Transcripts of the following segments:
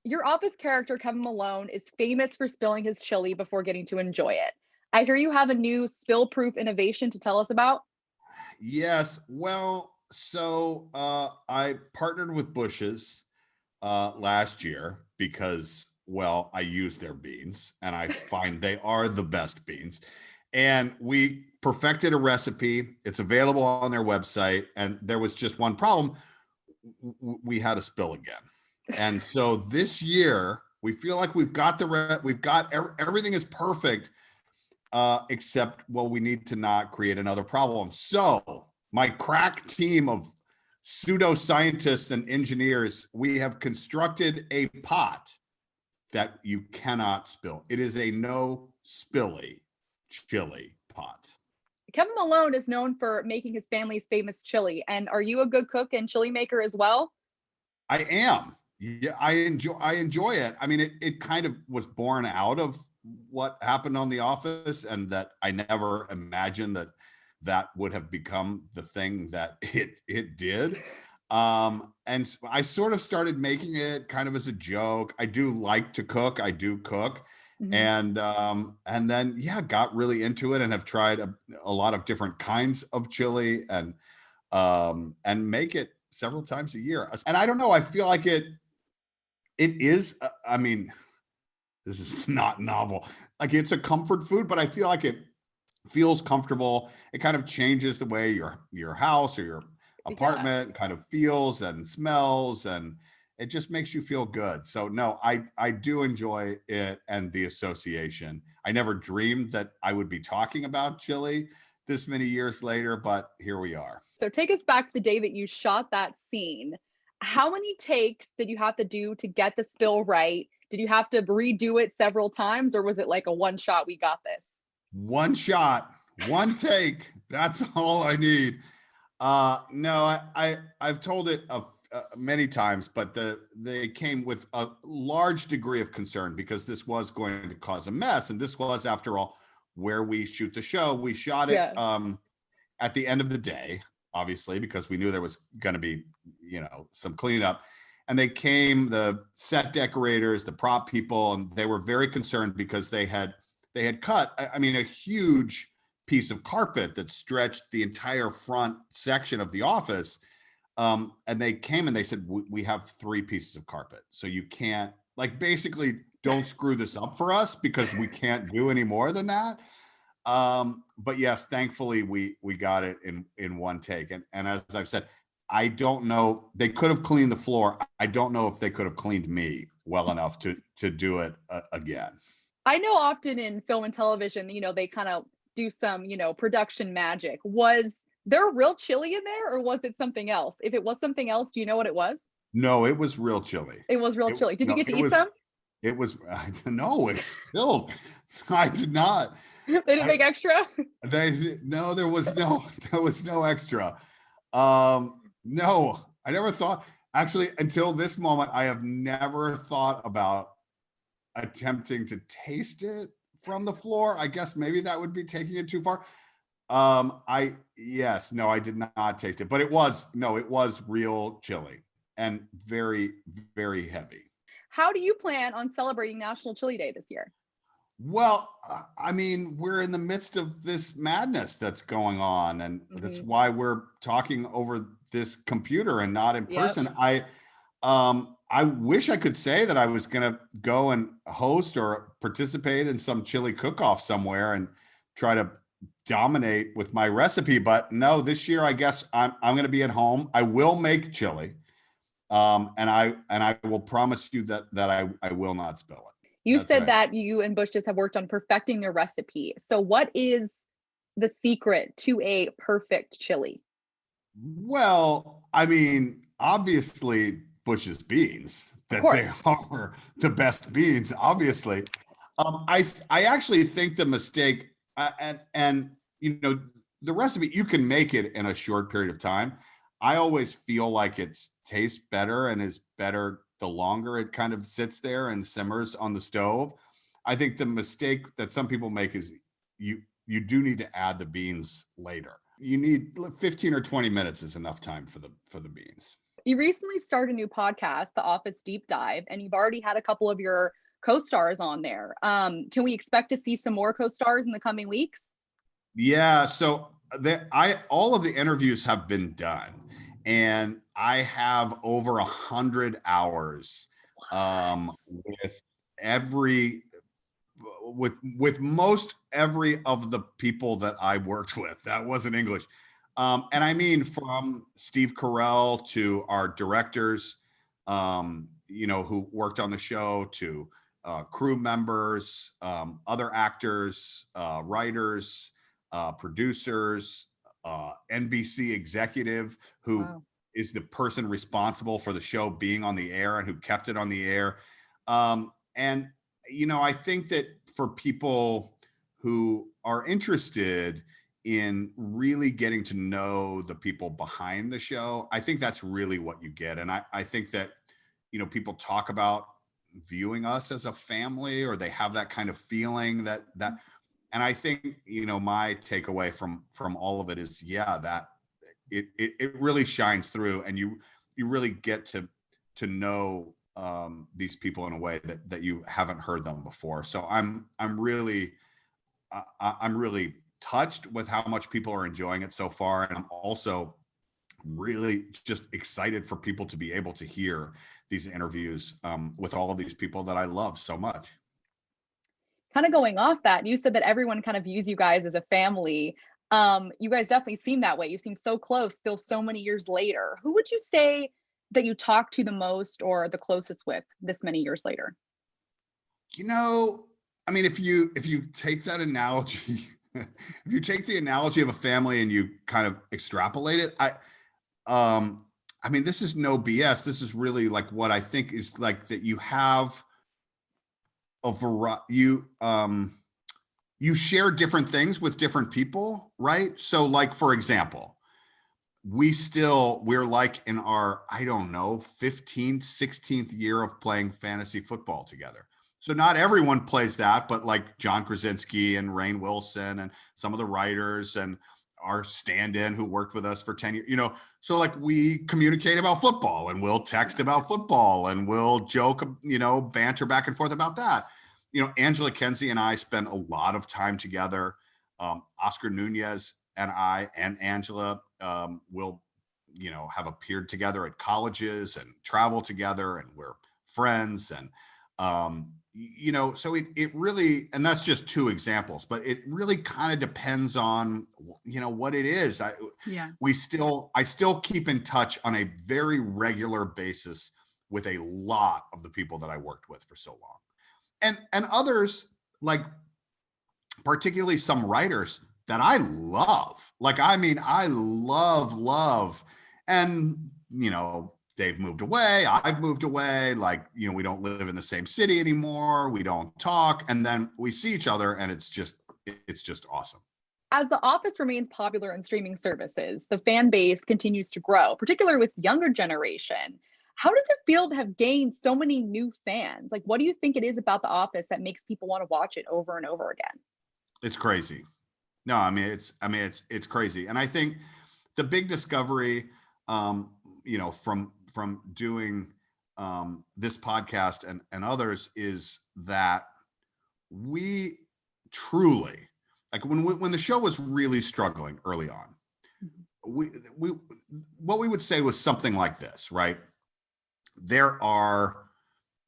Your Office character, Kevin Malone, is famous for spilling his chili before getting to enjoy it. I hear you have a new spill-proof innovation to tell us about. Yes. Well, I partnered with Bush's last year because, well, I use their beans and I find they are the best beans. And we perfected a recipe. It's available on their website. And there was just one problem. We had a spill again. And so this year, we feel like everything is perfect, except, well, we need to not create another problem. So my crack team of pseudoscientists and engineers, we have constructed a pot that you cannot spill. It is a no spilly chili pot. Kevin Malone is known for making his family's famous chili. And are you a good cook and chili maker as well? I am. Yeah, I enjoy it. I mean, it kind of was born out of what happened on The Office, and that I never imagined that would have become the thing that it did. And so I sort of started making it kind of as a joke. I do like to cook. I do cook. Mhm. And then, yeah, got really into it and have tried a lot of different kinds of chili, and make it several times a year. And I don't know, I feel like it is, I mean, this is not novel. Like, it's a comfort food, but I feel like it feels comfortable. It kind of changes the way your house or your Yeah. apartment kind of feels and smells, and it just makes you feel good. So no, I do enjoy it and the association. I never dreamed that I would be talking about chili this many years later, but here we are. So take us back to the day that you shot that scene. How many takes did you have to do to get the spill right? Did you have to redo it several times, or was it like a one shot, we got this? One shot, one take. That's all I need. No, I've told it many times, but they came with a large degree of concern because this was going to cause a mess, and this was, after all, where we shoot the show. We shot it Yeah. at the end of the day, obviously, because we knew there was going to be, some cleanup. And the set decorators, the prop people, and they were very concerned because they had cut, I mean, a huge piece of carpet that stretched the entire front section of the office. And they came and they said, we have 3 pieces of carpet. So you can't, like, basically, don't screw this up for us because we can't do any more than that. But yes, thankfully we got it in one take. And as I've said, I don't know, they could have cleaned the floor. I don't know if they could have cleaned me well enough to do it again. I know often in film and television, they kind of do some, production magic. Was there real chili in there, or was it something else? If it was something else, do you know what it was? No, it was real chili. It was real It, chili. Did you no, get to it eat was, some? it was, no, it's spilled. I did not. They didn't I, make extra? no, there was no extra. No, I never thought, actually, until this moment, I have never thought about attempting to taste it from the floor. I guess maybe that would be taking it too far. Yes, no, I did not taste it, but it was real chili and very, very heavy. How do you plan on celebrating National Chili Day this year? Well, I mean, we're in the midst of this madness that's going on, and that's Hmm. why we're talking over this computer and not in Yep. person. I wish I could say that I was going to go and host or participate in some chili cook-off somewhere and try to dominate with my recipe, but no, this year I guess I'm going to be at home. I will make chili, and I will promise you that I will not spill it. You That's said right. that you and Bush just have worked on perfecting their recipe. So, what is the secret to a perfect chili? Well, I mean, obviously Bush's beans, Of that they course. are the best beans, obviously. I actually think the mistake, and the recipe, you can make it in a short period of time. I always feel like it tastes better and is better the longer it kind of sits there and simmers on the stove. I think the mistake that some people make is you do need to add the beans later. You need 15 or 20 minutes is enough time for the beans. You recently started a new podcast, The Office Deep Dive, and you've already had a couple of your co-stars on there. Can we expect to see some more co-stars in the coming weeks? Yeah, so all of the interviews have been done, and I have over 100 hours with every with most every of the people that I worked with. That wasn't English. And I mean, from Steve Carell to our directors, who worked on the show, to crew members, other actors, writers, producers, NBC executive who Wow. is the person responsible for the show being on the air and who kept it on the air. And I think that for people who are interested in really getting to know the people behind the show, I think that's really what you get. And I think that, people talk about viewing us as a family, or they have that kind of feeling and I think, my takeaway from all of it is, yeah, that it really shines through, and you really get to know these people in a way that you haven't heard them before. So I'm really touched with how much people are enjoying it so far, and I'm also really just excited for people to be able to hear these interviews with all of these people that I love so much. Kind of going off that, you said that everyone kind of views you guys as a family. You guys definitely seem that way. You seem so close still so many years later. Who would you say that you talk to the most or the closest with this many years later? I mean, if you take that analogy, if you take the analogy of a family and you kind of extrapolate it, I mean, this is no BS. This is really like what I think is like, that you have a variety, you share different things with different people, right? So like, for example, we're like in our, I don't know, 15th, 16th year of playing fantasy football together. So not everyone plays that, but like John Krasinski and Rainn Wilson and some of the writers and our stand-in who worked with us for 10 years, so like we communicate about football, and we'll text about football, and we'll joke, banter back and forth about that. Angela Kenzie and I spent a lot of time together. Oscar Nunez and I and Angela will, have appeared together at colleges and travel together, and we're friends. And so it really, and that's just two examples, but it really kind of depends on, what it is. Yeah. I still keep in touch on a very regular basis with a lot of the people that I worked with for so long. And others, like particularly some writers that I love. Like, I mean, I love, and, they've moved away. I've moved away. Like, we don't live in the same city anymore. We don't talk. And then we see each other, and it's just awesome. As The Office remains popular in streaming services, the fan base continues to grow, particularly with younger generation. How does it feel to have gained so many new fans? Like, what do you think it is about The Office that makes people want to watch it over and over again? It's crazy. No, I mean, it's crazy. And I think the big discovery, from doing this podcast and others, is that we truly, like, when the show was really struggling early on, we what we would say was something like this, right? There are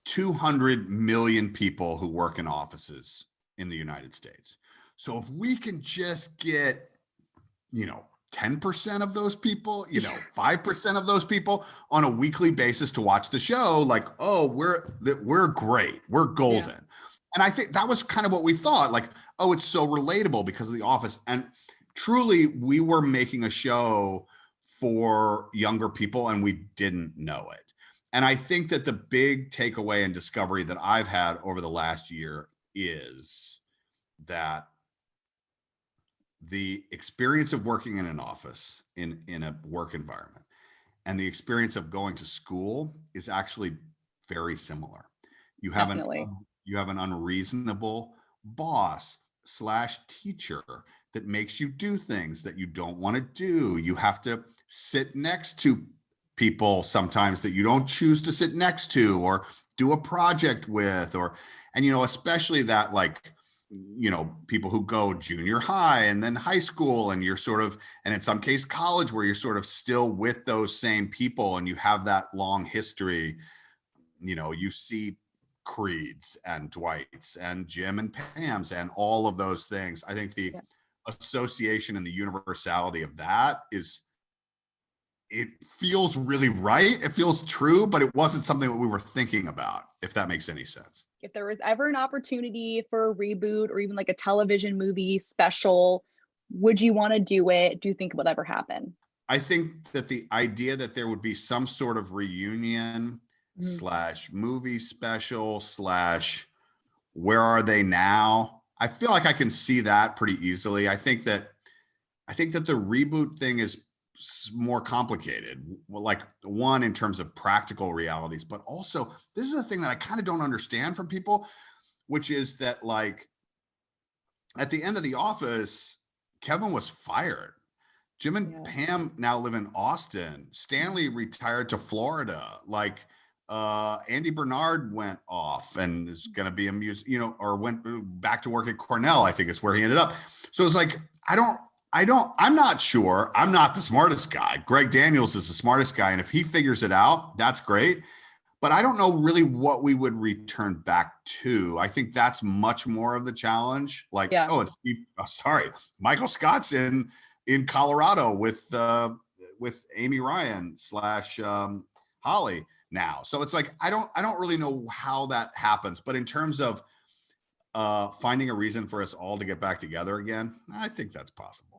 200 million people who work in offices in the United States. So if we can just get, 10% of those people, 5% of those people on a weekly basis to watch the show, like, oh, we're great. We're golden. Yeah. And I think that was kind of what we thought, like, oh, it's so relatable because of The Office. And truly, we were making a show for younger people, and we didn't know it. And I think that the big takeaway and discovery that I've had over the last year is that the experience of working in an office, in a work environment, and the experience of going to school is actually very similar. You have Definitely. you have an unreasonable boss / teacher that makes you do things that you don't want to do. You have to sit next to people sometimes that you don't choose to sit next to or do a project with, and, especially that, like, people who go junior high and then high school, and you're sort of, and in some case college, where you're sort of still with those same people and you have that long history. You see Creeds and Dwights and Jim and Pam's and all of those things. I think the Yeah. association and the universality of that it feels really right. It feels true, but it wasn't something that we were thinking about, if that makes any sense. If there was ever an opportunity for a reboot or even like a television movie special, would you want to do it? Do you think it would ever happen? I think that the idea that there would be some sort of reunion Mhm. slash movie special slash where are they now? I feel like I can see that pretty easily. I think that the reboot thing is more complicated. Well, like, one, in terms of practical realities, but also this is a thing that I kind of don't understand from people, which is that, like, at the end of The Office, Kevin was fired. Jim and Yeah. Pam now live in Austin. Stanley retired to Florida. Like, Andy Bernard went off and is going to be a music, or went back to work at Cornell, I think is where he ended up. So it's like, I'm not sure. I'm not the smartest guy. Greg Daniels is the smartest guy. And if he figures it out, that's great. But I don't know really what we would return back to. I think that's much more of the challenge. Like, Yeah. oh, Michael Scott's in Colorado with Amy Ryan slash Holly now. So it's like, I don't really know how that happens. But in terms of finding a reason for us all to get back together again, I think that's possible.